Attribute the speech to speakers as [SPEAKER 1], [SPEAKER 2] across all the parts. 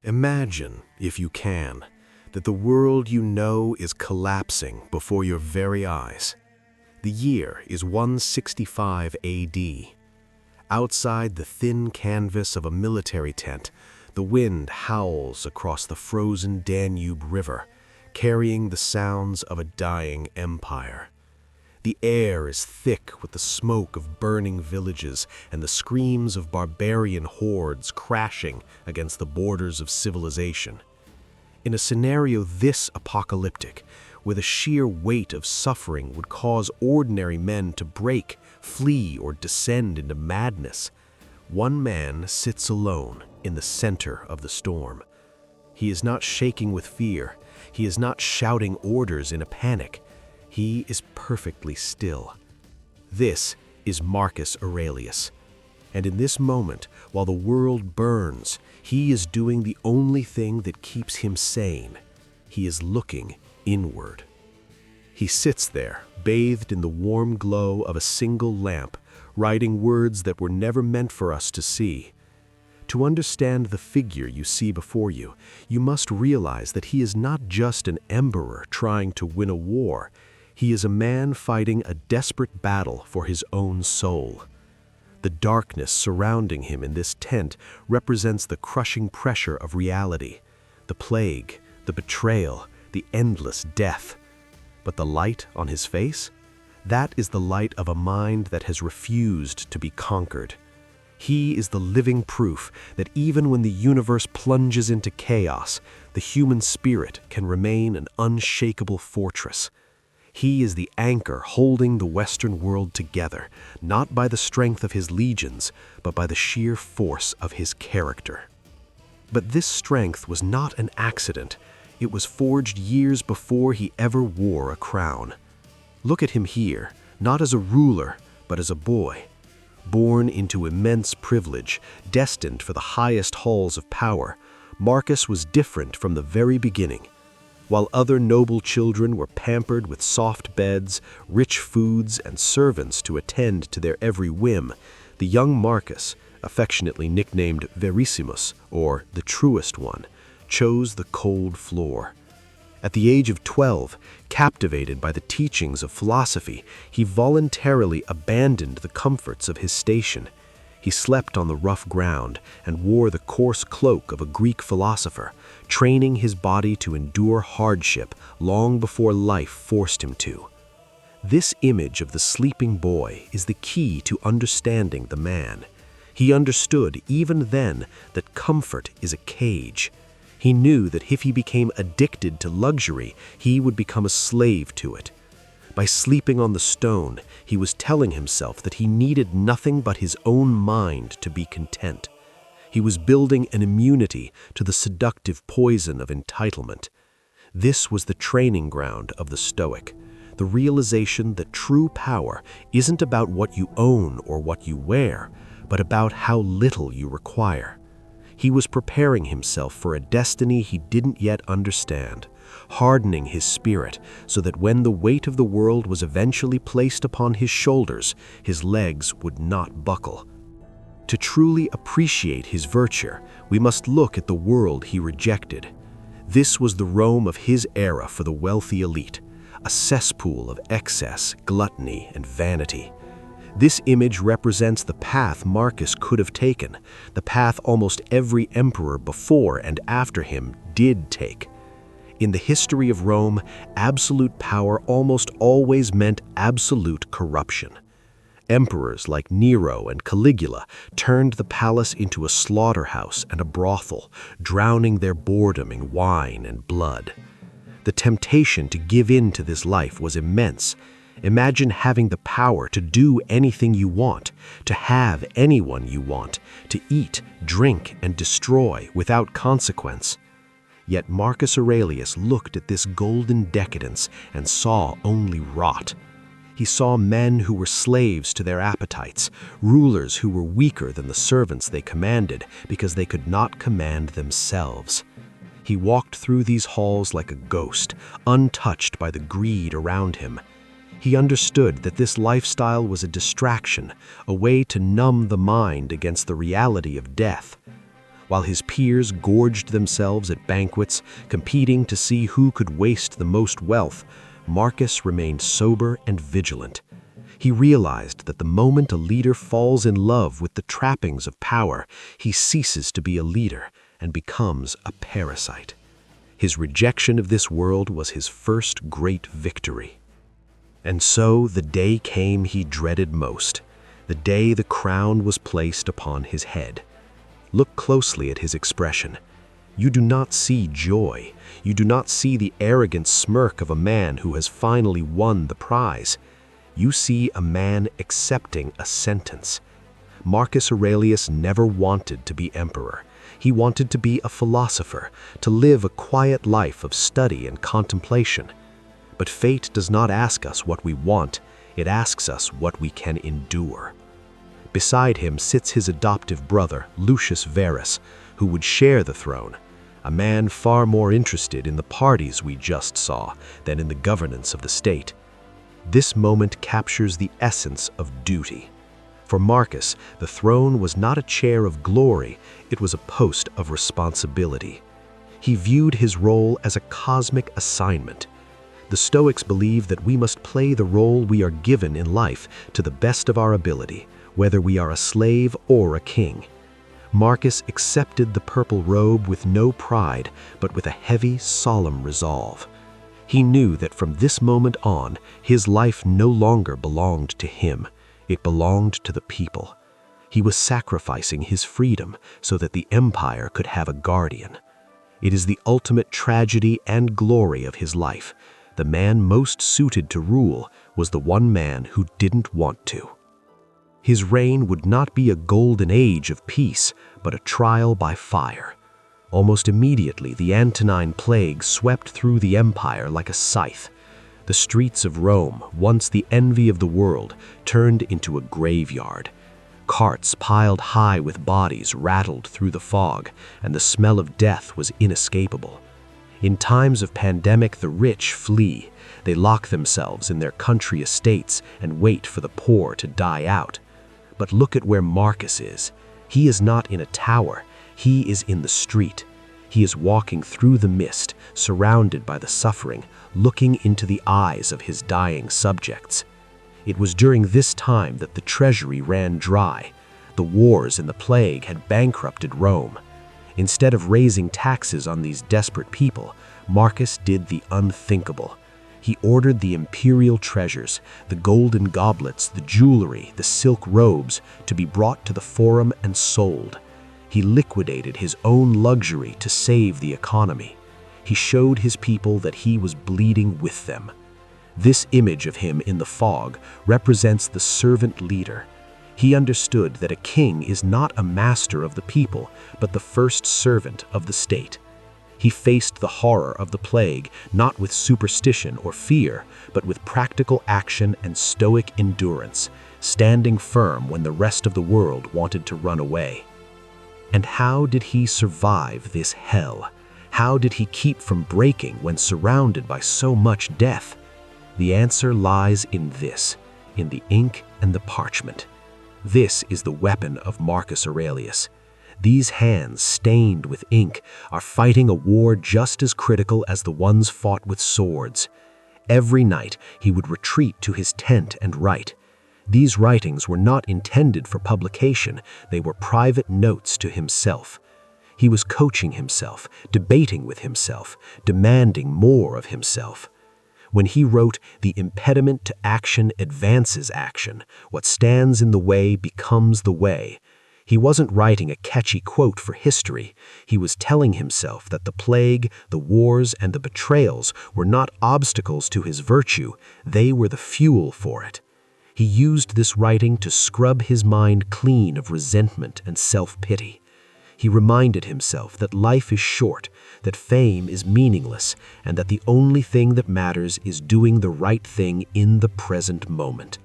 [SPEAKER 1] Imagine, if you can, that the world you know is collapsing before your very eyes. The year is 165 AD. Outside the thin canvas of a military tent, the wind howls across the frozen Danube River, carrying the sounds of a dying empire. The air is thick with the smoke of burning villages and the screams of barbarian hordes crashing against the borders of civilization. In a scenario this apocalyptic, where the sheer weight of suffering would cause ordinary men to break, flee, or descend into madness, one man sits alone in the center of the storm. He is not shaking with fear. He is not shouting orders in a panic. He is perfectly still. This is Marcus Aurelius. And in this moment, while the world burns, he is doing the only thing that keeps him sane. He is looking inward. He sits there, bathed in the warm glow of a single lamp, writing words that were never meant for us to see. To understand the figure you see before you, you must realize that he is not just an emperor trying to win a war. He is a man fighting a desperate battle for his own soul. The darkness surrounding him in this tent represents the crushing pressure of reality, the plague, the betrayal, the endless death. But the light on his face? That is the light of a mind that has refused to be conquered. He is the living proof that even when the universe plunges into chaos, the human spirit can remain an unshakable fortress. He is the anchor holding the Western world together, not by the strength of his legions, but by the sheer force of his character. But this strength was not an accident. It was forged years before he ever wore a crown. Look at him here, not as a ruler, but as a boy. Born into immense privilege, destined for the highest halls of power, Marcus was different from the very beginning. While other noble children were pampered with soft beds, rich foods, and servants to attend to their every whim, the young Marcus, affectionately nicknamed Verissimus, or the truest one, chose the cold floor. At the age of 12, captivated by the teachings of philosophy, he voluntarily abandoned the comforts of his station. He slept on the rough ground and wore the coarse cloak of a Greek philosopher, training his body to endure hardship long before life forced him to. This image of the sleeping boy is the key to understanding the man. He understood even then that comfort is a cage. He knew that if he became addicted to luxury, he would become a slave to it. By sleeping on the stone, he was telling himself that he needed nothing but his own mind to be content. He was building an immunity to the seductive poison of entitlement. This was the training ground of the Stoic, the realization that true power isn't about what you own or what you wear, but about how little you require. He was preparing himself for a destiny he didn't yet understand, hardening his spirit so that when the weight of the world was eventually placed upon his shoulders, his legs would not buckle. To truly appreciate his virtue, we must look at the world he rejected. This was the Rome of his era for the wealthy elite, a cesspool of excess, gluttony, and vanity. This image represents the path Marcus could have taken, the path almost every emperor before and after him did take. In the history of Rome, absolute power almost always meant absolute corruption. Emperors like Nero and Caligula turned the palace into a slaughterhouse and a brothel, drowning their boredom in wine and blood. The temptation to give in to this life was immense. Imagine having the power to do anything you want, to have anyone you want, to eat, drink, and destroy without consequence. Yet Marcus Aurelius looked at this golden decadence and saw only rot. He saw men who were slaves to their appetites, rulers who were weaker than the servants they commanded because they could not command themselves. He walked through these halls like a ghost, untouched by the greed around him. He understood that this lifestyle was a distraction, a way to numb the mind against the reality of death. While his peers gorged themselves at banquets, competing to see who could waste the most wealth, Marcus remained sober and vigilant. He realized that the moment a leader falls in love with the trappings of power, he ceases to be a leader and becomes a parasite. His rejection of this world was his first great victory. And so the day came he dreaded most, the day the crown was placed upon his head. Look closely at his expression. You do not see joy. You do not see the arrogant smirk of a man who has finally won the prize. You see a man accepting a sentence. Marcus Aurelius never wanted to be emperor. He wanted to be a philosopher, to live a quiet life of study and contemplation. But fate does not ask us what we want, it asks us what we can endure. Beside him sits his adoptive brother, Lucius Verus, who would share the throne, a man far more interested in the parties we just saw than in the governance of the state. This moment captures the essence of duty. For Marcus, the throne was not a chair of glory, it was a post of responsibility. He viewed his role as a cosmic assignment. The Stoics believe that we must play the role we are given in life to the best of our ability, whether we are a slave or a king. Marcus accepted the purple robe with no pride, but with a heavy, solemn resolve. He knew that from this moment on, his life no longer belonged to him, it belonged to the people. He was sacrificing his freedom so that the empire could have a guardian. It is the ultimate tragedy and glory of his life. The man most suited to rule was the one man who didn't want to. His reign would not be a golden age of peace, but a trial by fire. Almost immediately, the Antonine Plague swept through the empire like a scythe. The streets of Rome, once the envy of the world, turned into a graveyard. Carts piled high with bodies rattled through the fog, and the smell of death was inescapable. In times of pandemic, the rich flee. They lock themselves in their country estates and wait for the poor to die out. But look at where Marcus is. He is not in a tower. He is in the street. He is walking through the mist, surrounded by the suffering, looking into the eyes of his dying subjects. It was during this time that the treasury ran dry. The wars and the plague had bankrupted Rome. Instead of raising taxes on these desperate people, Marcus did the unthinkable. He ordered the imperial treasures, the golden goblets, the jewelry, the silk robes, to be brought to the forum and sold. He liquidated his own luxury to save the economy. He showed his people that he was bleeding with them. This image of him in the fog represents the servant leader. He understood that a king is not a master of the people, but the first servant of the state. He faced the horror of the plague, not with superstition or fear, but with practical action and stoic endurance, standing firm when the rest of the world wanted to run away. And how did he survive this hell? How did he keep from breaking when surrounded by so much death? The answer lies in this, in the ink and the parchment. This is the weapon of Marcus Aurelius. These hands, stained with ink, are fighting a war just as critical as the ones fought with swords. Every night, he would retreat to his tent and write. These writings were not intended for publication, they were private notes to himself. He was coaching himself, debating with himself, demanding more of himself. When he wrote, "The impediment to action advances action. What stands in the way becomes the way," he wasn't writing a catchy quote for history. He was telling himself that the plague, the wars, and the betrayals were not obstacles to his virtue, they were the fuel for it. He used this writing to scrub his mind clean of resentment and self-pity. He reminded himself that life is short, that fame is meaningless, and that the only thing that matters is doing the right thing in the present moment.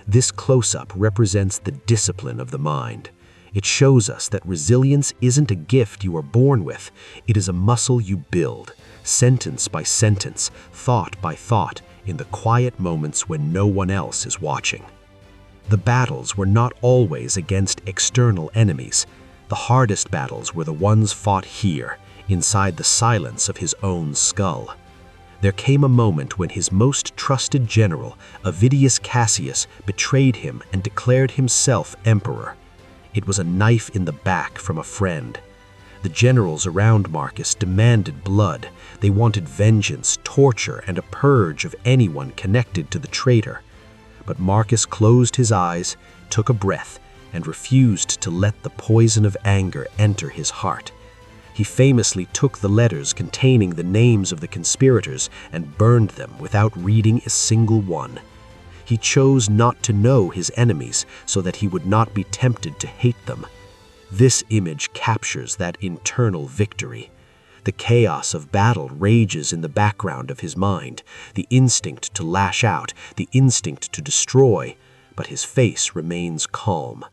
[SPEAKER 1] This close-up represents the discipline of the mind. It shows us that resilience isn't a gift you are born with, it is a muscle you build, sentence by sentence, thought by thought, in the quiet moments when no one else is watching. The battles were not always against external enemies. The hardest battles were the ones fought here, inside the silence of his own skull. There came a moment when his most trusted general, Avidius Cassius, betrayed him and declared himself emperor. It was a knife in the back from a friend. The generals around Marcus demanded blood. They wanted vengeance, torture, and a purge of anyone connected to the traitor. But Marcus closed his eyes, took a breath, and refused to let the poison of anger enter his heart. He famously took the letters containing the names of the conspirators and burned them without reading a single one. He chose not to know his enemies so that he would not be tempted to hate them. This image captures that internal victory. The chaos of battle rages in the background of his mind, the instinct to lash out, the instinct to destroy, but his face remains calm.